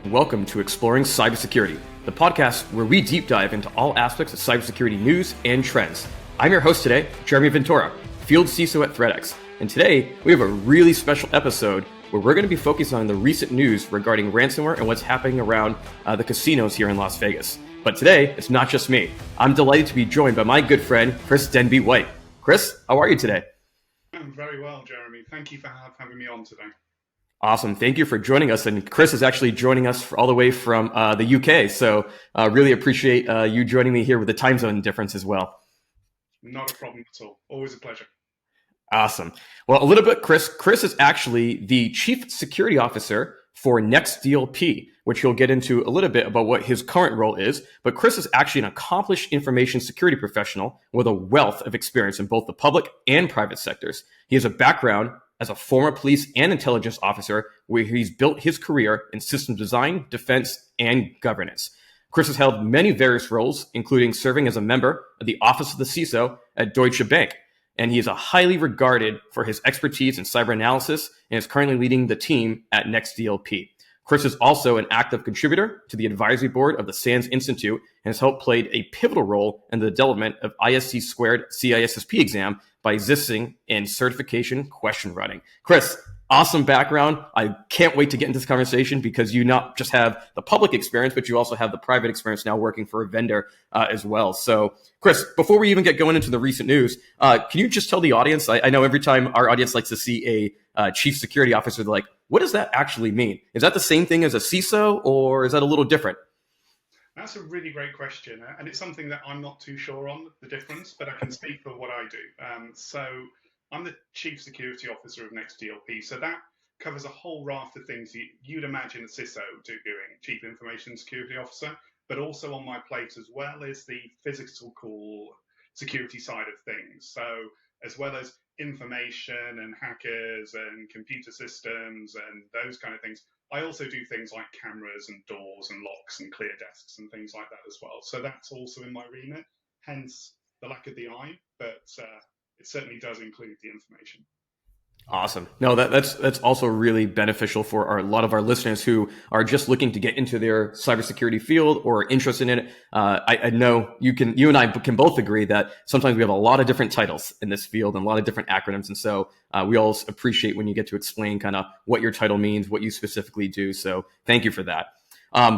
Welcome to Exploring Cybersecurity, the podcast where we deep dive into all aspects of cybersecurity news and trends. I'm your host today, Jeremy Ventura, Field CISO at ThreatX, and today we have a really special episode where we're going to be focusing on the recent news regarding ransomware and what's happening around the casinos here in Las Vegas. But today, it's not just me. I'm delighted to be joined by my good friend, Chris Denbigh-White. Chris, how are you today? I'm very well, Jeremy. Thank you for having me on today. Awesome. Thank you for joining us. And Chris is actually joining us all the way from the UK. So really appreciate you joining me here with the time zone difference as well. Not a problem at all. Always a pleasure. Awesome. Well, a little bit, Chris. Chris is actually the Chief Security Officer for NextDLP, which he'll get into a little bit about what his current role is. But Chris is actually an accomplished information security professional with a wealth of experience in both the public and private sectors. He has a background as a former police and intelligence officer, where he's built his career in systems design, defense, and governance. Chris has held many various roles, including serving as a member of the Office of the CISO at Deutsche Bank. And he is highly regarded for his expertise in cyber analysis and is currently leading the team at NextDLP. Chris is also an active contributor to the advisory board of the SANS Institute and has helped played a pivotal role in the development of ISC squared CISSP exam by existing in certification question running. Chris, awesome background. I can't wait to get into this conversation because you not just have the public experience, but you also have the private experience now working for a vendor as well. So, Chris, before we even get going into the recent news, can you just tell the audience, I know every time our audience likes to see a chief security officer, they're like, what does that actually mean? Is that the same thing as a CISO or is that a little different? That's a really great question, and it's something that I'm not too sure on the difference, but I can speak for what I do. So I'm the Chief Security Officer of NextDLP, so that covers a whole raft of things you'd imagine a CISO doing, Chief Information Security Officer, but also on my plate as well is the physical security side of things. So as well as information and hackers and computer systems and those kind of things, I also do things like cameras and doors and locks and clear desks and things like that as well. So that's also in my remit, hence the lack of the I, but it certainly does include the information. Awesome. No, that's also really beneficial for a lot of our listeners who are just looking to get into their cybersecurity field or interested in it. I know you and I can both agree that sometimes we have a lot of different titles in this field and a lot of different acronyms. And so we always appreciate when you get to explain kind of what your title means, what you specifically do. So thank you for that.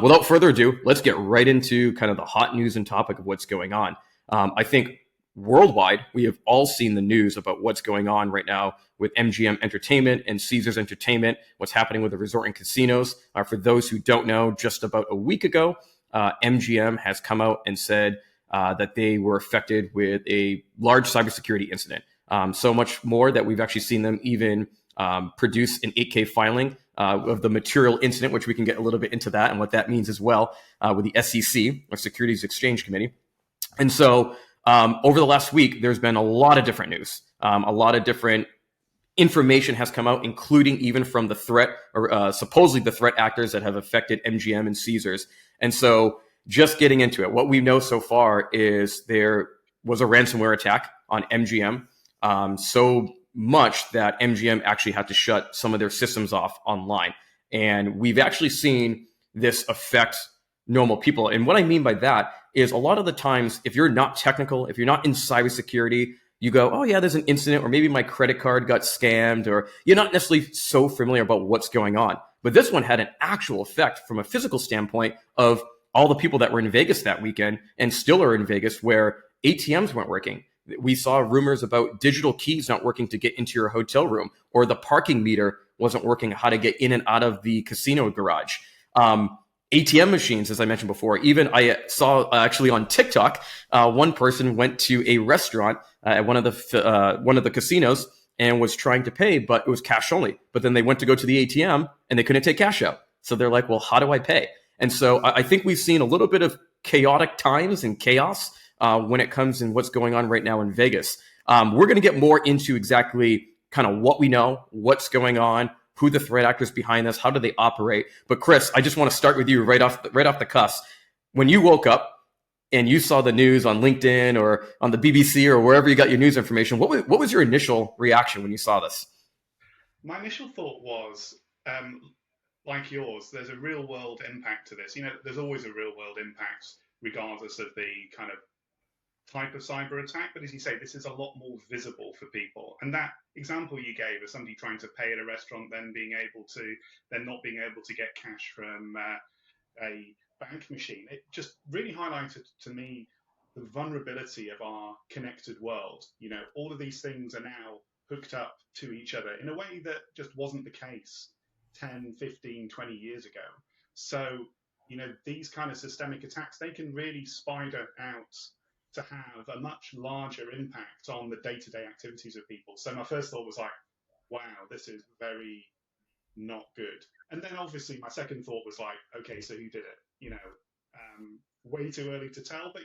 Without further ado, let's get right into kind of the hot news and topic of what's going on. I think worldwide, we have all seen the news about what's going on right now with MGM Entertainment and Caesars Entertainment, what's happening with the resort and casinos. For those who don't know, just about a week ago, MGM has come out and said that they were affected with a large cybersecurity incident. So much more that we've actually seen them even produce an 8K filing of the material incident, which we can get a little bit into that and what that means as well with the SEC, or Securities Exchange Committee. And so over the last week, there's been a lot of different news. A lot of different information has come out, including even from the threat or supposedly the threat actors that have affected MGM and Caesars. And so just getting into it, what we know so far is there was a ransomware attack on MGM, so much that MGM actually had to shut some of their systems off online. And we've actually seen this affect normal people. And what I mean by that is a lot of the times, if you're not technical, if you're not in cybersecurity, you go, oh yeah, there's an incident, or maybe my credit card got scammed, or you're not necessarily so familiar about what's going on. But this one had an actual effect from a physical standpoint of all the people that were in Vegas that weekend and still are in Vegas, where ATMs weren't working. We saw rumors about digital keys not working to get into your hotel room, or the parking meter wasn't working, how to get in and out of the casino garage. ATM machines, as I mentioned before, even I saw actually on TikTok, one person went to a restaurant at one of the casinos and was trying to pay, but it was cash only. But then they went to go to the ATM and they couldn't take cash out. So they're like, well, how do I pay? And so I think we've seen a little bit of chaotic times and chaos when it comes in what's going on right now in Vegas. We're going to get more into exactly kind of what we know, what's going on, who the threat actors behind this, how do they operate. But Chris, I just want to start with you right off the cuff. When you woke up and you saw the news on LinkedIn or on the BBC or wherever you got your news information, what was your initial reaction when you saw this? My initial thought was, like yours, there's a real world impact to this. There's always a real world impact, regardless of the kind of type of cyber attack. But as you say, this is a lot more visible for people. And that example you gave of somebody trying to pay at a restaurant, then not being able to get cash from a bank machine, it just really highlighted to me the vulnerability of our connected world. All of these things are now hooked up to each other in a way that just wasn't the case 10, 15, 20 years ago. So, these kind of systemic attacks, they can really spider out to have a much larger impact on the day-to-day activities of people. So my first thought was like, wow, this is very not good. And then obviously my second thought was like, okay, so who did it? Way too early to tell, but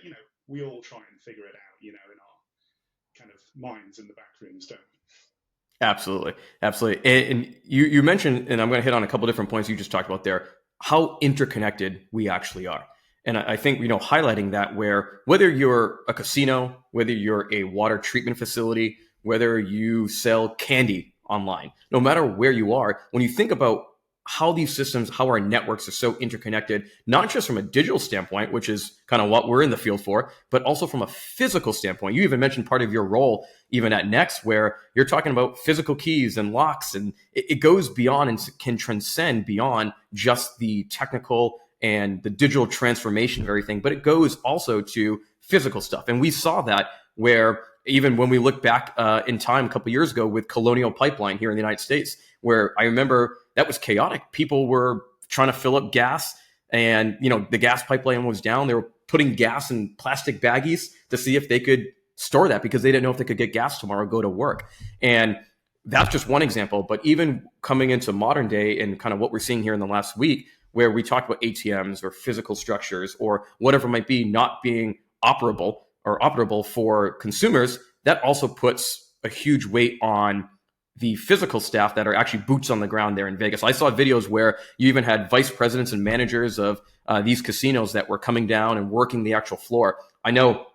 we all try and figure it out, in our kind of minds in the back rooms, don't we? Absolutely. Absolutely. And you mentioned, and I'm going to hit on a couple different points you just talked about there, how interconnected we actually are. And I think, highlighting that, where whether you're a casino, whether you're a water treatment facility, whether you sell candy online, no matter where you are, when you think about how these systems, how our networks are so interconnected, not just from a digital standpoint, which is kind of what we're in the field for, but also from a physical standpoint. You even mentioned part of your role even at Next, where you're talking about physical keys and locks, and it goes beyond and can transcend beyond just the technical and the digital transformation of everything, but it goes also to physical stuff. And we saw that where even when we look back in time a couple of years ago with Colonial Pipeline here in the United States, where I remember that was chaotic. People were trying to fill up gas and, the gas pipeline was down. They were putting gas in plastic baggies to see if they could store that because they didn't know if they could get gas tomorrow, go to work. And that's just one example. But even coming into modern day and kind of what we're seeing here in the last week, where we talk about ATMs or physical structures or whatever it might be not being operable for consumers, that also puts a huge weight on the physical staff that are actually boots on the ground there in Vegas. I saw videos where you even had vice presidents and managers of these casinos that were coming down and working the actual floor. I know,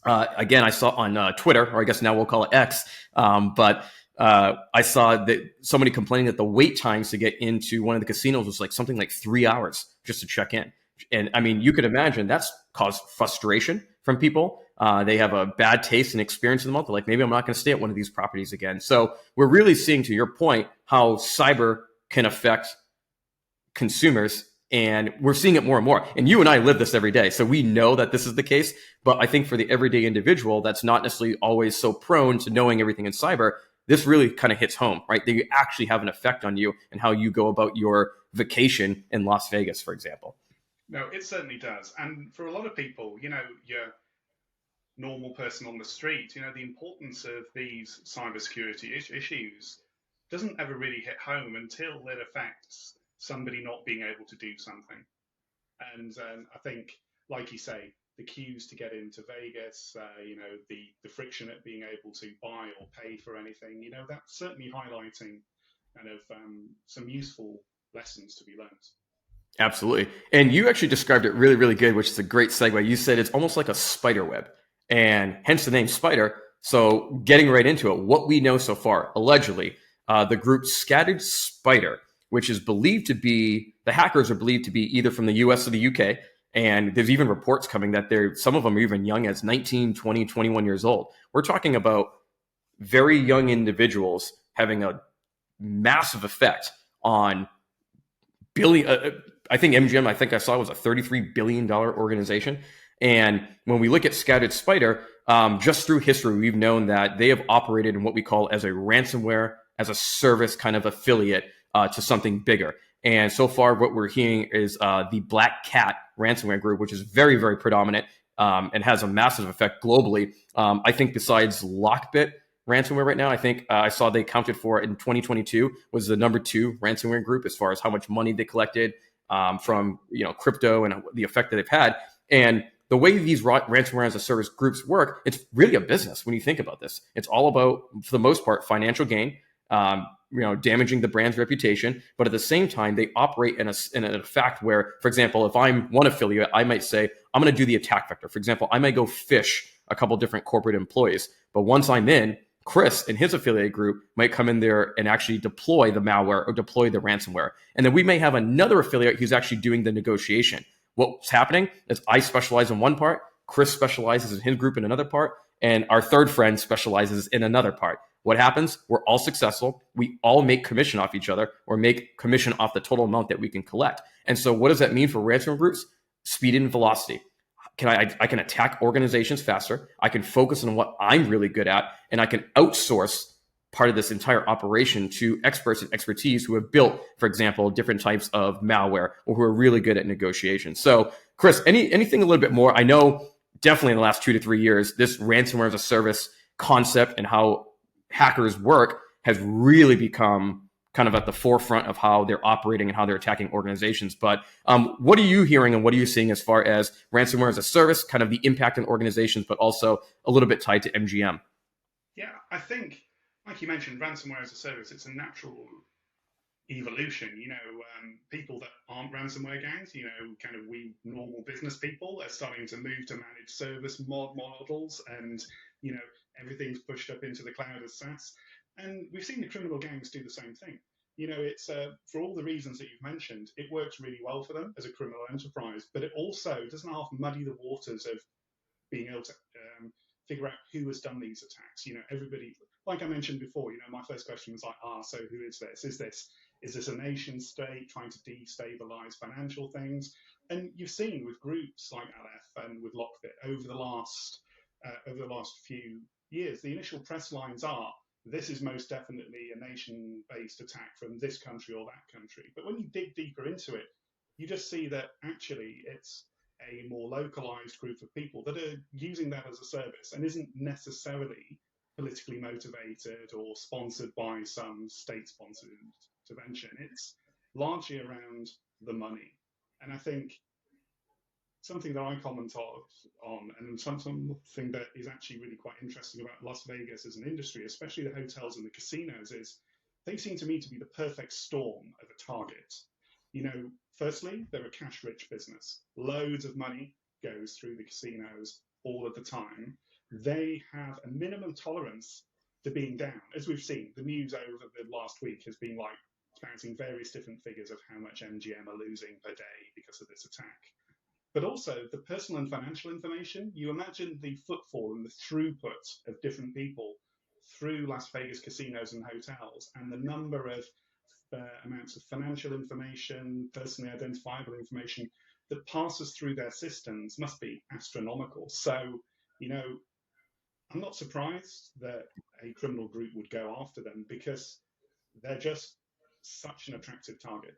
again, I saw on Twitter, or I guess now we'll call it X, but I saw that somebody complaining that the wait times to get into one of the casinos was something like 3 hours just to check in. And I mean, you could imagine that's caused frustration from people. They have a bad taste and experience in the month. Like, maybe I'm not going to stay at one of these properties again. So we're really seeing, to your point, how cyber can affect consumers. And we're seeing it more and more. And you and I live this every day. So we know that this is the case. But I think for the everyday individual that's not necessarily always so prone to knowing everything in cyber, this really kind of hits home, right? That you actually have an effect on you and how you go about your vacation in Las Vegas, for example. No, it certainly does. And for a lot of people, your normal person on the street, the importance of these cybersecurity issues doesn't ever really hit home until it affects somebody not being able to do something. And I think, like you say, the queues to get into Vegas, the friction at being able to buy or pay for anything, that's certainly highlighting kind of some useful lessons to be learned. Absolutely. And you actually described it really, really good, which is a great segue. You said it's almost like a spider web, and hence the name Spider. So getting right into it, what we know so far, allegedly, the group Scattered Spider, which is believed to be, the hackers are believed to be either from the US or the UK. And there's even reports coming that some of them are even young as 19, 20, 21 years old. We're talking about very young individuals having a massive effect on I think MGM, I think I saw, was a $33 billion organization. And when we look at Scattered Spider, just through history, we've known that they have operated in what we call as a ransomware as a service kind of affiliate to something bigger. And so far, what we're hearing is the Black Cat ransomware group, which is very, very predominant and has a massive effect globally. I think besides Lockbit ransomware right now, I think I saw they accounted for in 2022 was the number 2 ransomware group as far as how much money they collected from crypto and the effect that they've had. And the way these ransomware as a service groups work, it's really a business when you think about this. It's all about, for the most part, financial gain, damaging the brand's reputation. But at the same time, they operate in a fact where, for example, if I'm one affiliate, I might say, I'm going to do the attack vector. For example, I might go phish a couple different corporate employees. But once I'm in, Chris and his affiliate group might come in there and actually deploy the malware or deploy the ransomware. And then we may have another affiliate who's actually doing the negotiation. What's happening is I specialize in one part, Chris specializes in his group in another part, and our third friend specializes in another part. What happens? We're all successful. We all make commission off each other or make commission off the total amount that we can collect. And so what does that mean for ransomware groups? Speed and velocity. I can attack organizations faster. I can focus on what I'm really good at, and I can outsource part of this entire operation to experts and expertise who have built, for example, different types of malware or who are really good at negotiation. So, Chris, anything a little bit more? I know definitely in the last 2 to 3 years, this ransomware as a service concept and how hackers work has really become kind of at the forefront of how they're operating and how they're attacking organizations. But what are you hearing and what are you seeing as far as ransomware as a service, kind of the impact on organizations, but also a little bit tied to MGM? Yeah, I think, like you mentioned, ransomware as a service, it's a natural evolution. People that aren't ransomware gangs, kind of we normal business people are starting to move to managed service models, and everything's pushed up into the cloud as SaaS. And we've seen the criminal gangs do the same thing. It's for all the reasons that you've mentioned, it works really well for them as a criminal enterprise, but it also doesn't half muddy the waters of being able to figure out who has done these attacks. Everybody, like I mentioned before, my first question was like, so who is this? Is this a nation state trying to destabilize financial things? And you've seen with groups like Aleph and with Lockbit over the last few years, the initial press lines are, this is most definitely a nation-based attack from this country or that country. But when you dig deeper into it, you just see that actually it's a more localized group of people that are using that as a service and isn't necessarily politically motivated or sponsored by some state-sponsored intervention. It's largely around the money. And I think something that I comment on, and something that is actually really quite interesting about Las Vegas as an industry, especially the hotels and the casinos, is they seem to me to be the perfect storm of a target. Firstly, they're a cash-rich business. Loads of money goes through the casinos all of the time. They have a minimum tolerance to being down. As we've seen, the news over the last week has been like spouting various different figures of how much MGM are losing per day because of this attack. But also the personal and financial information. You imagine the footfall and the throughput of different people through Las Vegas casinos and hotels, and the number of amounts of financial information, personally identifiable information that passes through their systems must be astronomical. So, I'm not surprised that a criminal group would go after them because they're just such an attractive target.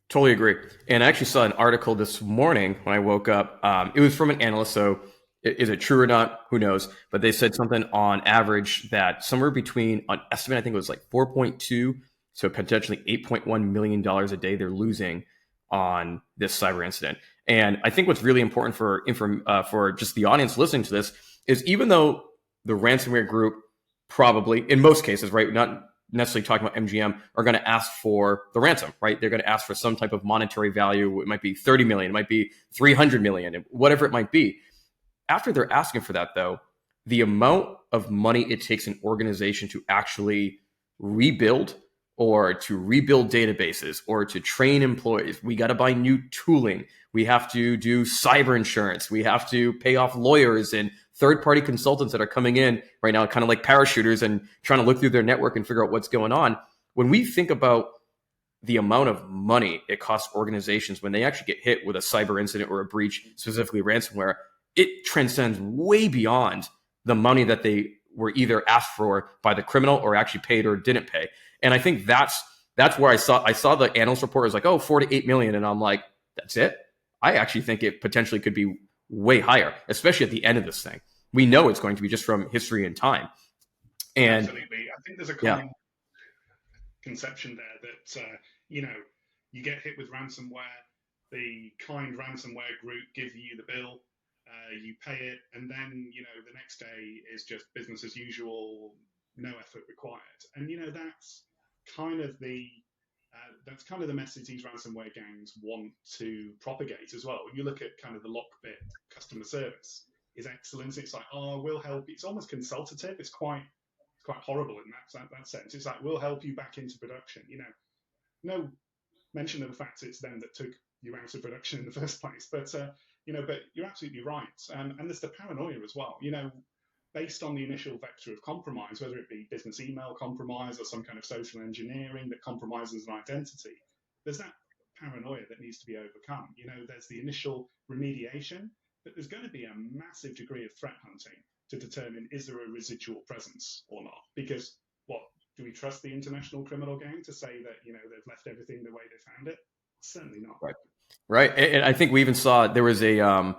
Totally agree. And I actually saw an article this morning when I woke up. It was from an analyst. So is it true or not? Who knows? But they said something on average that somewhere between, on estimate, I think it was like 4.2 to potentially $8.1 million a day they're losing on this cyber incident. And I think what's really important for just the audience listening to this is, even though the ransomware group probably, in most cases, right, not necessarily talking about MGM, are going to ask for the ransom, right? They're going to ask for some type of monetary value. It might be 30 million, it might be 300 million, whatever it might be. After they're asking for that, though, the amount of money it takes an organization to actually rebuild or to rebuild databases or to train employees, we got to buy new tooling. We have to do cyber insurance. We have to pay off lawyers and third-party consultants that are coming in right now, kind of like parachuters and trying to look through their network and figure out what's going on. When we think about the amount of money it costs organizations when they actually get hit with a cyber incident or a breach, specifically ransomware, it transcends way beyond the money that they were either asked for by the criminal or actually paid or didn't pay. And I think that's where I saw the analyst report was like, 4 to 8 million. And I'm like, that's it? I actually think it potentially could be way higher, especially at the end of this thing. We know it's going to be just from history and time. And absolutely. I think there's a common conception there that, you get hit with ransomware, the kind ransomware group gives you the bill, you pay it, and then, the next day is just business as usual, no effort required. And, that's kind of the message these ransomware gangs want to propagate as well. When you look at kind of the Lockbit customer service is excellent. It's like, we'll help. It's almost consultative. It's quite quite horrible in that sense. It's like, we'll help you back into production. No mention of the fact it's them that took you out of production in the first place. But but you're absolutely right. And there's the paranoia as well. Based on the initial vector of compromise, whether it be business email compromise or some kind of social engineering that compromises an identity, there's that paranoia that needs to be overcome. There's the initial remediation, but there's going to be a massive degree of threat hunting to determine, is there a residual presence or not? Because do we trust the international criminal gang to say that, they've left everything the way they found it? Certainly not. Right. And I think we even saw there was a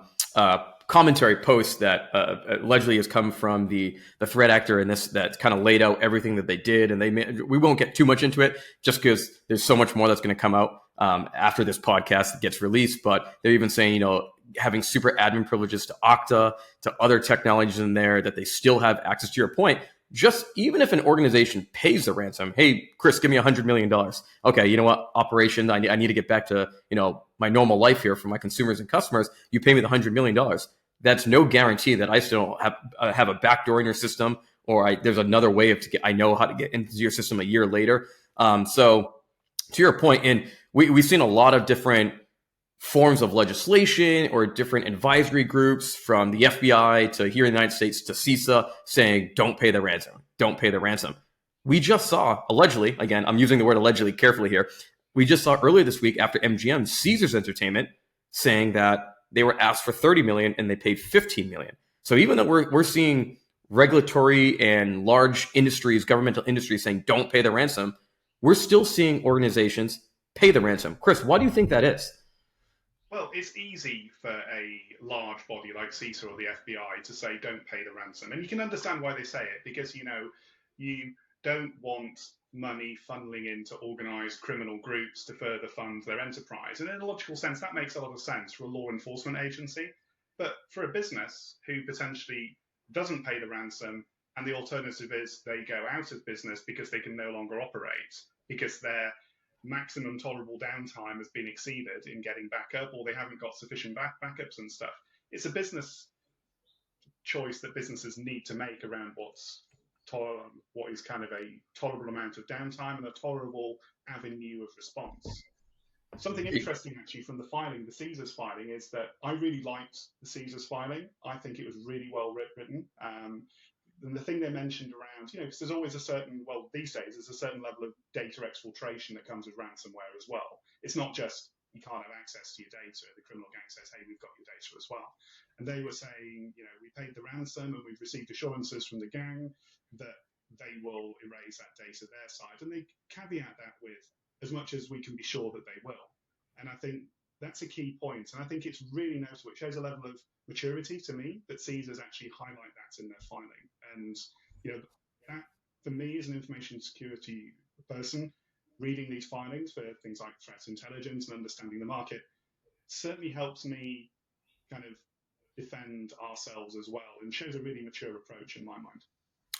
commentary post that allegedly has come from the threat actor in this, that kind of laid out everything that they did. And we won't get too much into it just because there's so much more that's going to come out after this podcast gets released. But they're even saying, having super admin privileges to Okta, to other technologies in there, that they still have access. To your point, just even if an organization pays the ransom, hey, Chris, give me $100 million. Okay, you know what? Operation, I need to get back to, my normal life here for my consumers and customers. You pay me the $100 million. That's no guarantee that I still have a backdoor in your system, or there's another way I know how to get into your system a year later. So to your point, and we've seen a lot of different forms of legislation or different advisory groups, from the FBI to here in the United States to CISA, saying, don't pay the ransom, don't pay the ransom. We just saw, allegedly, again, I'm using the word allegedly carefully here, we just saw earlier this week after MGM, Caesars Entertainment, saying that they were asked for $30 million and they paid $15 million. So even though we're seeing regulatory and large industries, governmental industries saying don't pay the ransom, we're still seeing organizations pay the ransom. Chris, why do you think that is? Well, it's easy for a large body like CISA or the FBI to say don't pay the ransom. And you can understand why they say it, because, you don't want money funneling into organized criminal groups to further fund their enterprise. And in a logical sense, that makes a lot of sense for a law enforcement agency. But for a business who potentially doesn't pay the ransom, and the alternative is they go out of business because they can no longer operate, because their maximum tolerable downtime has been exceeded in getting back up, or they haven't got sufficient backups and stuff. It's a business choice that businesses need to make around what is kind of a tolerable amount of downtime and a tolerable avenue of response. Something interesting, actually, from the filing, the Caesars filing, is that I really liked the Caesars filing. I think it was really well written. And the thing they mentioned around, because there's always these days, there's a certain level of data exfiltration that comes with ransomware as well. It's not just you can't have access to your data. The criminal gang says, hey, we've got your data as well. And they were saying, we paid the ransom and we've received assurances from the gang that they will erase that data their side. And they caveat that with, as much as we can be sure that they will. And I think that's a key point. And I think it's really noticeable. It shows a level of maturity to me that Caesars actually highlight that in their filing. And, that for me as an information security person, reading these filings for things like threat intelligence and understanding the market certainly helps me kind of defend ourselves as well, and shows a really mature approach in my mind.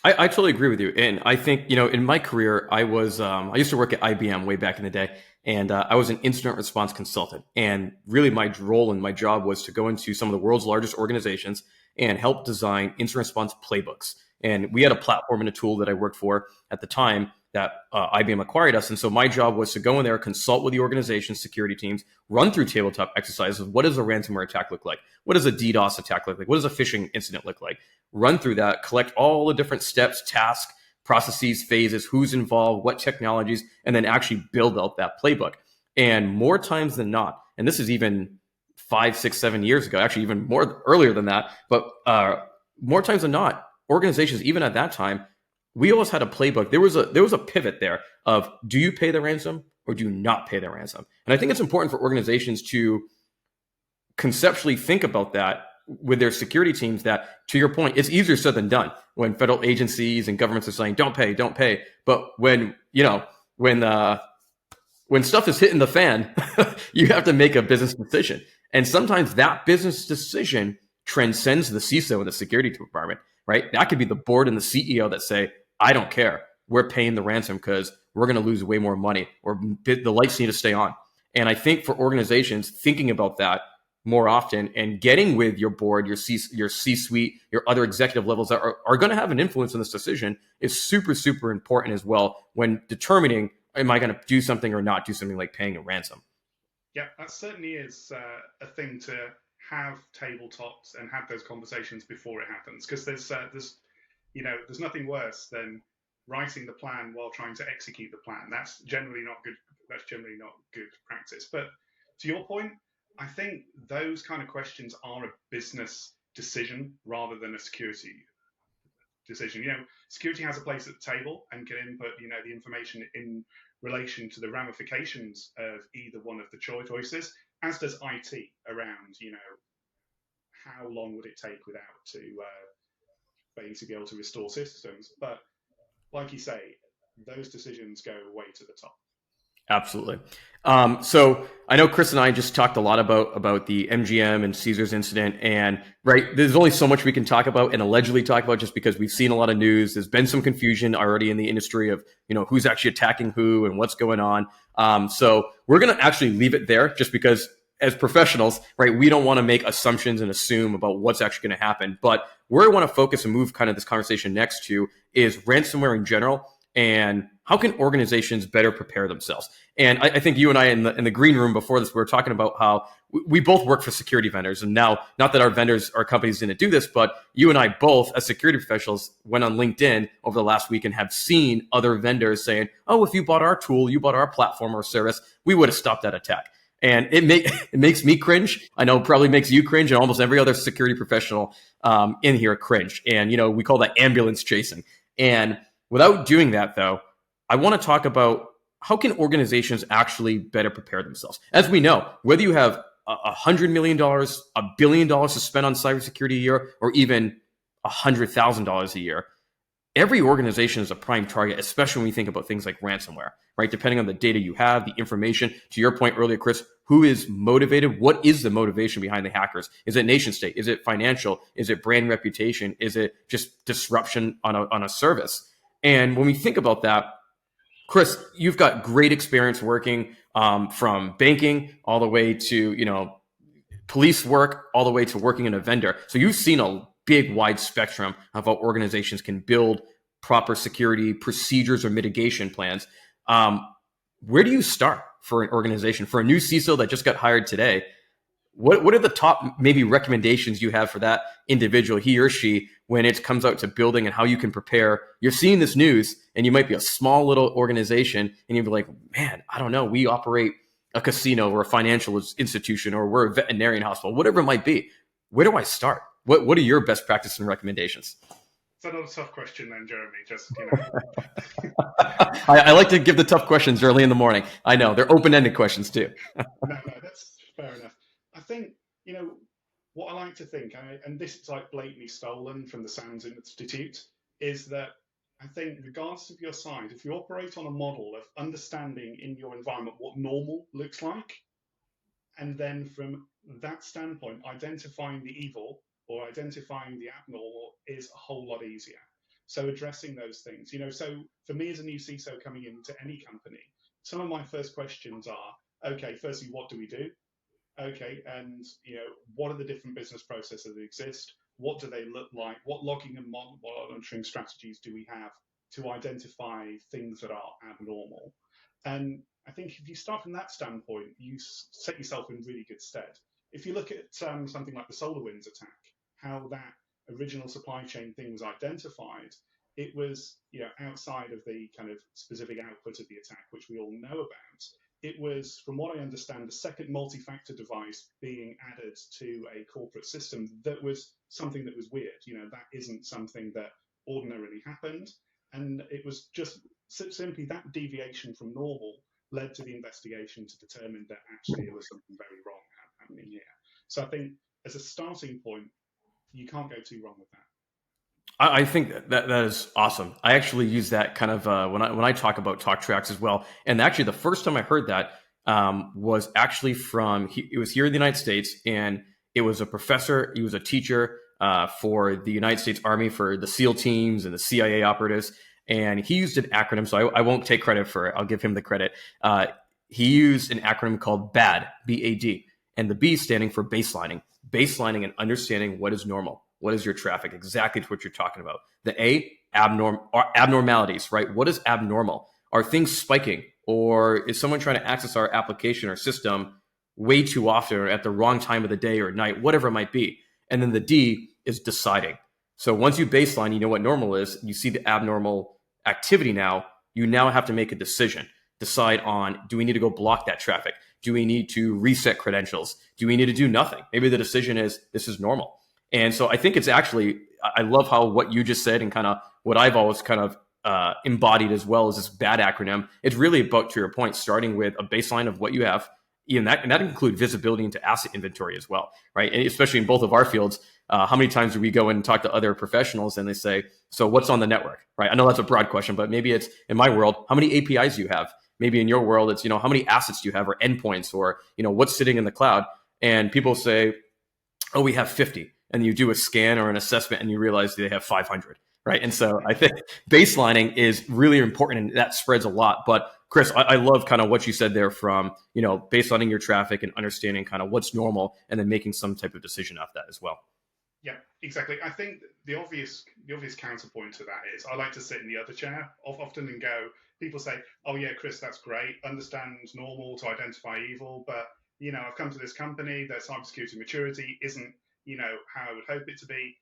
I totally agree with you. And I think, in my career, I used to work at IBM way back in the day, and I was an incident response consultant. And really my role and my job was to go into some of the world's largest organizations and help design incident response playbooks. And we had a platform and a tool that I worked for at the time that IBM acquired us. And so my job was to go in there, consult with the organization's security teams, run through tabletop exercises of what does a ransomware attack look like? What does a DDoS attack look like? What does a phishing incident look like? Run through that, collect all the different steps, tasks, processes, phases, who's involved, what technologies, and then actually build out that playbook. And more times than not, and this is even 5, 6, 7 years ago, actually even more earlier than that, but more times than not, organizations, even at that time, we always had a playbook. There was a pivot there of, do you pay the ransom or do you not pay the ransom? And I think it's important for organizations to conceptually think about that with their security teams, that, to your point, it's easier said than done when federal agencies and governments are saying, don't pay. But when stuff is hitting the fan, you have to make a business decision. And sometimes that business decision transcends the CISO and the security department, right? That could be the board and the CEO that say, I don't care. We're paying the ransom because we're going to lose way more money, or the lights need to stay on. And I think for organizations thinking about that, more often, and getting with your board, your C-suite, your other executive levels that are going to have an influence on this decision is super, super important as well when determining, am I going to do something or not do something like paying a ransom? Yeah, that certainly is a thing to have tabletops and have those conversations before it happens, because there's nothing worse than writing the plan while trying to execute the plan. That's generally not good. That's generally not good practice. But to your point, I think those kind of questions are a business decision rather than a security decision. Security has a place at the table and can input, the information in relation to the ramifications of either one of the choices, as does IT around, how long would it take without to basically be able to restore systems. But like you say, those decisions go way to the top. Absolutely. So I know Chris and I just talked a lot about the MGM and Caesars incident, and right, there's only so much we can talk about and allegedly talk about just because we've seen a lot of news. There's been some confusion already in the industry of who's actually attacking who and what's going on. So we're going to actually leave it there just because as professionals, right, we don't want to make assumptions and assume about what's actually going to happen. But where I want to focus and move kind of this conversation next to is ransomware in general, and how can organizations better prepare themselves? And I think you and I in the green room before this, we were talking about how we both work for security vendors. And now, not that our companies didn't do this, but you and I both, as security professionals, went on LinkedIn over the last week and have seen other vendors saying, oh, if you bought our tool, you bought our platform or service, we would have stopped that attack. And it makes me cringe. I know it probably makes you cringe, and almost every other security professional in here cringe. And, we call that ambulance chasing. And without doing that, though, I want to talk about how can organizations actually better prepare themselves. As we know, whether you have $100 million, $1 billion to spend on cybersecurity a year, or even $100,000 a year, every organization is a prime target, especially when we think about things like ransomware, right? Depending on the data you have, the information. To your point earlier, Chris, who is motivated? What is the motivation behind the hackers? Is it nation state? Is it financial? Is it brand reputation? Is it just disruption on a service? And when we think about that, Chris, you've got great experience working from banking all the way to, police work, all the way to working in a vendor. So you've seen a big, wide spectrum of how organizations can build proper security procedures or mitigation plans. Where do you start for an organization, for a new CISO that just got hired today? What are the top maybe recommendations you have for that individual, he or she, when it comes out to building and how you can prepare? You're seeing this news and you might be a small little organization and you'd be like, man, I don't know. We operate a casino or a financial institution, or we're a veterinarian hospital, whatever it might be. Where do I start? What are your best practices and recommendations? It's another tough question then, Jeremy. Just, I like to give the tough questions early in the morning. I know they're open-ended questions too. No, that's fair enough. I think, what I like to think, and this is like blatantly stolen from the SANS Institute, is that I think regardless of your size, if you operate on a model of understanding in your environment what normal looks like, and then from that standpoint, identifying the evil or identifying the abnormal is a whole lot easier. So addressing those things, so for me as a new CISO coming into any company, some of my first questions are, okay, firstly, what do we do? Okay, and what are the different business processes that exist? What do they look like? What logging and monitoring strategies do we have to identify things that are abnormal? And I think if you start from that standpoint, you set yourself in really good stead. If you look at something like the SolarWinds attack, how that original supply chain thing was identified, it was outside of the kind of specific output of the attack, which we all know about. It was, from what I understand, the second multi-factor device being added to a corporate system that was something that was weird. That isn't something that ordinarily happened. And it was just simply that deviation from normal led to the investigation to determine that actually there was something very wrong happening here. So I think as a starting point, you can't go too wrong with that. I think that is awesome. I actually use that kind of when I talk about talk tracks as well. And actually, the first time I heard that was actually it was here in the United States, and it was a professor. He was a teacher for the United States Army for the SEAL teams and the CIA operatives, and he used an acronym. So I won't take credit for it. I'll give him the credit. He used an acronym called BAD, BAD. and the B standing for baselining and understanding what is normal. What is your traffic? Exactly what you're talking about. The A, abnormalities, right? What is abnormal? Are things spiking, or is someone trying to access our application or system way too often or at the wrong time of the day or night, whatever it might be? And then the D is deciding. So once you baseline, you know what normal is, you see the abnormal activity now, you now have to make a decision. Decide on, do we need to go block that traffic? Do we need to reset credentials? Do we need to do nothing? Maybe the decision is, this is normal. And so I think it's actually, I love how what you just said and kind of what I've always kind of embodied as well as this BAD acronym. It's really about, to your point, starting with a baseline of what you have. And that includes visibility into asset inventory as well, right? And especially in both of our fields, how many times do we go in and talk to other professionals and they say, so what's on the network, right? I know that's a broad question, but maybe it's, in my world, how many APIs do you have? Maybe in your world, it's, how many assets do you have, or endpoints, or, what's sitting in the cloud? And people say, oh, we have 50. And you do a scan or an assessment and you realize they have 500, right? And so I think baselining is really important, and that spreads a lot. But Chris, I love kind of what you said there from, baselining your traffic and understanding kind of what's normal and then making some type of decision off that as well. Yeah, exactly. I think the obvious counterpoint to that is I like to sit in the other chair often and go, people say, oh yeah, Chris, that's great. Understand normal to identify evil, but I've come to this company, their cybersecurity maturity isn't, how I would hope it to be.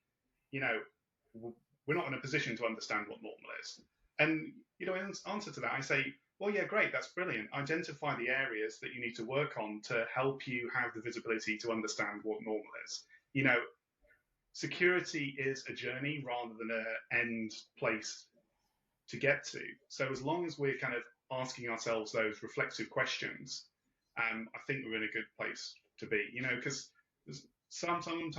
We're not in a position to understand what normal is. And, in answer to that, I say, well, yeah, great, that's brilliant. Identify the areas that you need to work on to help you have the visibility to understand what normal is. Security is a journey rather than an end place to get to. So as long as we're kind of asking ourselves those reflexive questions, I think we're in a good place to be. Because sometimes,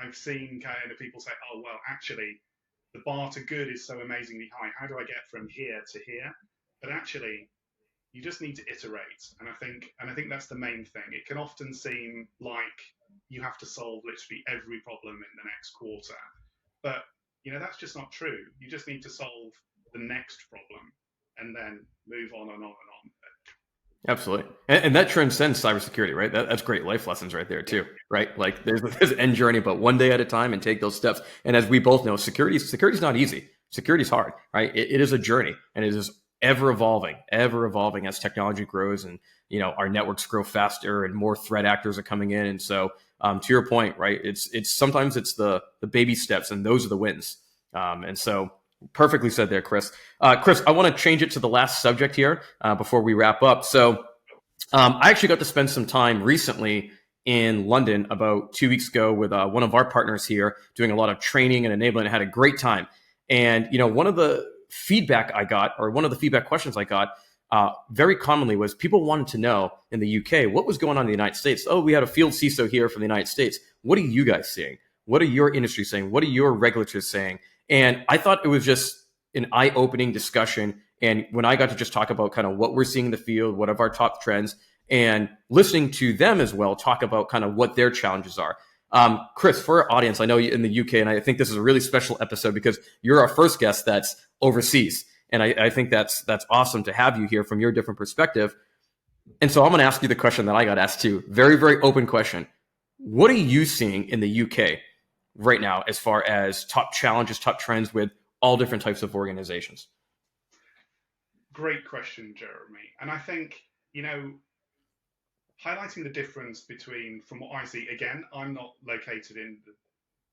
I've seen kind of people say, oh, well, actually, the bar to good is so amazingly high. How do I get from here to here? But actually, you just need to iterate. And I think that's the main thing. It can often seem like you have to solve literally every problem in the next quarter. But, that's just not true. You just need to solve the next problem and then move on and on and on. Absolutely. And that transcends cybersecurity, right? That's great life lessons right there too, right? Like there's this end journey, but one day at a time, and take those steps. And as we both know, security is not easy. Security is hard, right? It is a journey, and it is ever evolving as technology grows, and our networks grow faster and more threat actors are coming in. And so to your point, right, it's sometimes it's the baby steps, and those are the wins. And so perfectly said there, Chris. Chris, I want to change it to the last subject here before we wrap up. So I actually got to spend some time recently in London about 2 weeks ago with one of our partners here, doing a lot of training and enablement. I had a great time. And, one of the feedback I got, or one of the feedback questions I got very commonly, was people wanted to know in the UK what was going on in the United States. Oh, we had a field CISO here from the United States. What are you guys seeing? What are your industry saying? What are your regulators saying? And I thought it was just an eye-opening discussion. And when I got to just talk about kind of what we're seeing in the field, what are our top trends, and listening to them as well talk about kind of what their challenges are. Chris, for our audience, I know you're in the UK, and I think this is a really special episode because you're our first guest that's overseas. And I think that's awesome to have you here from your different perspective. And so I'm going to ask you the question that I got asked too. Very, very open question. What are you seeing in the UK right now as far as top challenges, top trends with all different types of organizations? Great question, Jeremy. And I think, highlighting the difference between, from what I see, again, I'm not located in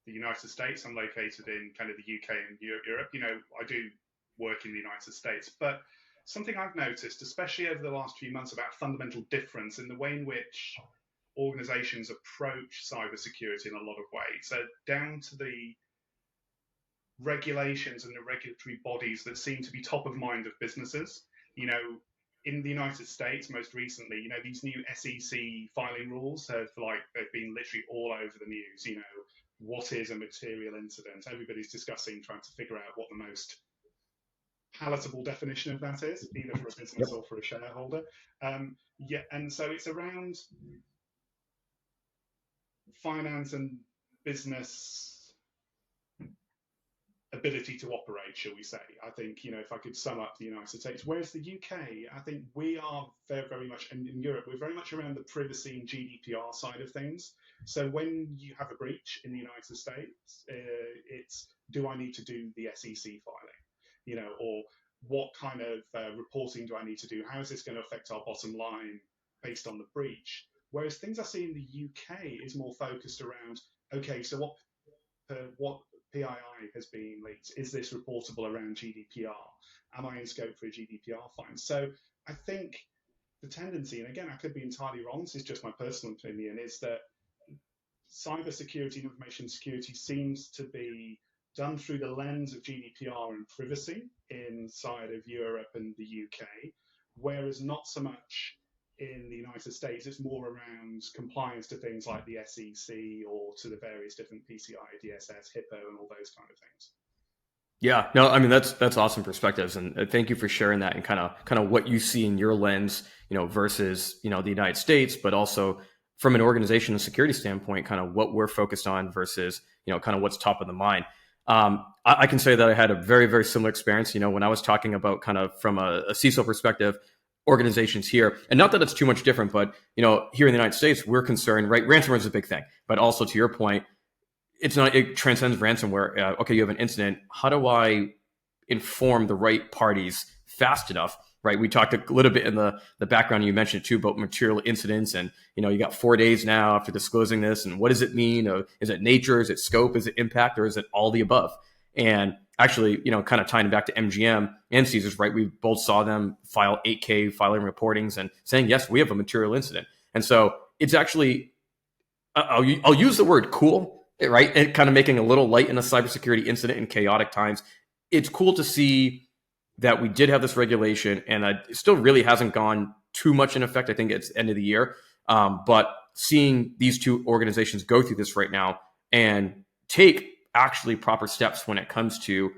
the United States. I'm located in kind of the UK and Europe. I do work in the United States. But something I've noticed, especially over the last few months, about fundamental difference in the way in which organizations approach cybersecurity in a lot of ways. So down to the regulations and the regulatory bodies that seem to be top of mind of businesses. In the United States, most recently, these new SEC filing rules they've been literally all over the news. What is a material incident? Everybody's discussing, trying to figure out what the most palatable definition of that is, either for a business or for a shareholder. And so it's around finance and business ability to operate, shall we say. I think, if I could sum up the United States, whereas the UK, I think we are very, very much, and in Europe, we're very much around the privacy and GDPR side of things. So when you have a breach in the United States, it's, do I need to do the SEC filing, or what kind of reporting do I need to do? How is this going to affect our bottom line based on the breach? Whereas things I see in the UK is more focused around, okay, so what PII has been leaked? Is this reportable around GDPR? Am I in scope for a GDPR fine? So I think the tendency, and again, I could be entirely wrong, this is just my personal opinion, is that cybersecurity and information security seems to be done through the lens of GDPR and privacy inside of Europe and the UK, whereas not so much in the United States. It's more around compliance to things like the SEC or to the various different PCI, DSS, HIPAA, and all those kind of things. Yeah, no, I mean that's awesome perspectives, and thank you for sharing that and kind of what you see in your lens, versus the United States, but also from an organization and security standpoint, kind of what we're focused on versus kind of what's top of the mind. I can say that I had a very, very similar experience. When I was talking about kind of from a CISO perspective, organizations here, and not that it's too much different, but here in the United States, we're concerned, right? Ransomware is a big thing, but also to your point, it transcends ransomware. Okay, you have an incident. How do I inform the right parties fast enough? Right. We talked a little bit in the background. You mentioned too about material incidents, and you got 4 days now after disclosing this, and what does it mean? Is it nature? Is it scope? Is it impact? Or is it all the above? And actually, kind of tying back to MGM and Caesars, right? We both saw them file 8K filing reportings and saying, yes, we have a material incident. And so it's actually, I'll use the word cool, right? And kind of making a little light in a cybersecurity incident in chaotic times. It's cool to see that we did have this regulation, and it still really hasn't gone too much in effect. I think it's end of the year. But seeing these two organizations go through this right now and take actually proper steps when it comes to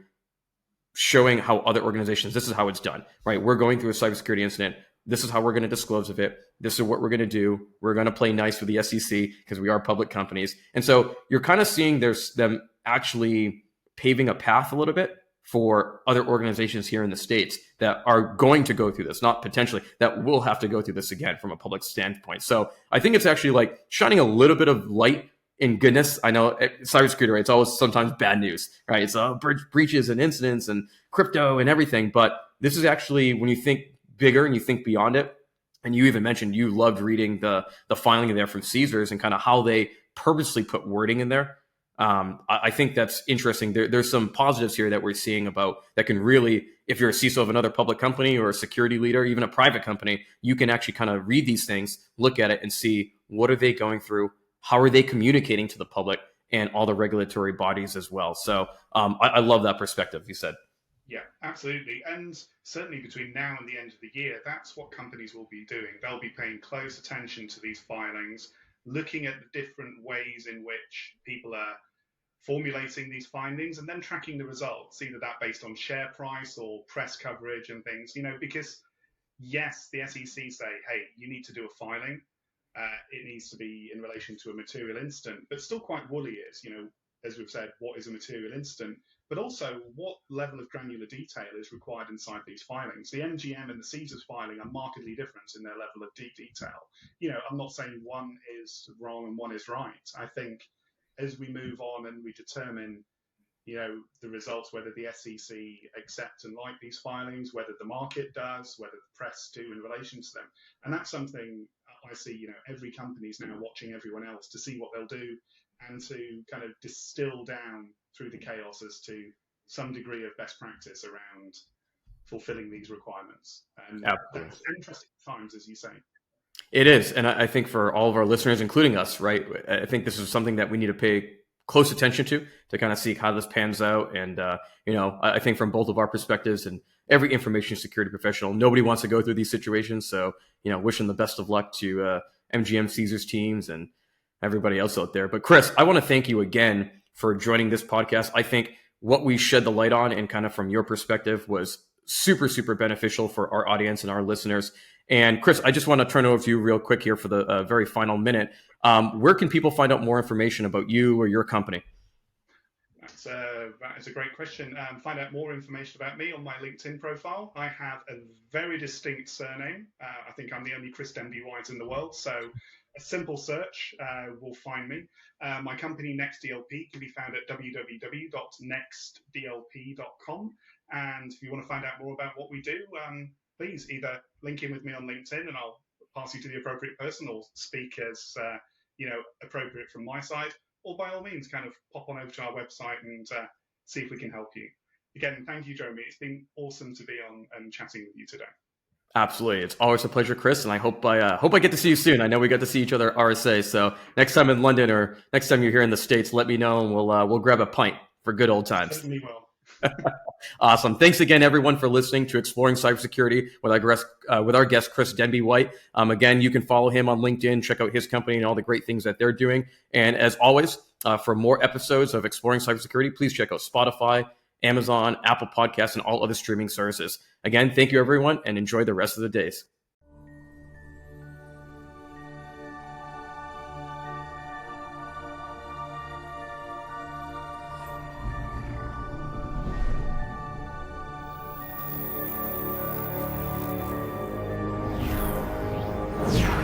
showing how other organizations, this is how it's done, right? We're going through a cybersecurity incident. This is how we're going to disclose of it. This is what we're going to do. We're going to play nice with the SEC because we are public companies. And so you're kind of seeing there's them actually paving a path a little bit for other organizations here in the States that are going to go through this, not potentially, that will have to go through this again from a public standpoint. So I think it's actually like shining a little bit of light in goodness. I know cybersecurity, right? It's always sometimes bad news, right? It's breaches and incidents and crypto and everything. But this is actually, when you think bigger and you think beyond it, and you even mentioned you loved reading the filing in there from Caesars and kind of how they purposely put wording in there. I think that's interesting. There's some positives here that we're seeing about that can really, if you're a CISO of another public company or a security leader, even a private company, you can actually kind of read these things, look at it and see what are they going through, how are they communicating to the public and all the regulatory bodies as well. So I love that perspective you said. Yeah, absolutely. And certainly between now and the end of the year, that's what companies will be doing. They'll be paying close attention to these filings, looking at the different ways in which people are formulating these findings and then tracking the results, either that based on share price or press coverage and things, because yes, the SEC say, hey, you need to do a filing. It needs to be in relation to a material incident, but still quite woolly is, as we've said, what is a material incident, but also what level of granular detail is required inside these filings. The MGM and the Caesars filing are markedly different in their level of detail. I'm not saying one is wrong and one is right. I think as we move on and we determine, the results, whether the SEC accept and like these filings, whether the market does, whether the press do in relation to them. And that's something I see, every company is now watching everyone else to see what they'll do and to kind of distill down through the chaos as to some degree of best practice around fulfilling these requirements. And Absolutely. that's interesting times, as you say. It is. And I think for all of our listeners, including us, right, I think this is something that we need to pay close attention to kind of see how this pans out. And, I think from both of our perspectives and every information security professional, nobody wants to go through these situations. So, wishing the best of luck to MGM Caesars teams and everybody else out there. But Chris, I want to thank you again for joining this podcast. I think what we shed the light on and kind of from your perspective was super, super beneficial for our audience and our listeners. And Chris, I just want to turn it over to you real quick here for the very final minute. Where can people find out more information about you or your company? That is a great question. Find out more information about me on my LinkedIn profile. I have a very distinct surname. I think I'm the only Chris Denbigh-White in the world, so a simple search will find me. My company, NextDLP, can be found at www.nextdlp.com. And if you want to find out more about what we do, please either link in with me on LinkedIn and I'll pass you to the appropriate person, or speak as appropriate from my side, or by all means, kind of pop on over to our website and see if we can help you. Again, thank you, Jeremy. It's been awesome to be on and chatting with you today. Absolutely. It's always a pleasure, Chris, and I hope I get to see you soon. I know we got to see each other at RSA, so next time in London or next time you're here in the States, let me know and we'll grab a pint for good old times. Certainly will. Awesome. Thanks again, everyone, for listening to Exploring Cybersecurity with our guest, Chris Denbigh-White. Again, you can follow him on LinkedIn, check out his company and all the great things that they're doing. And as always, for more episodes of Exploring Cybersecurity, please check out Spotify, Amazon, Apple Podcasts, and all other streaming services. Again, thank you, everyone, and enjoy the rest of the days. Yeah.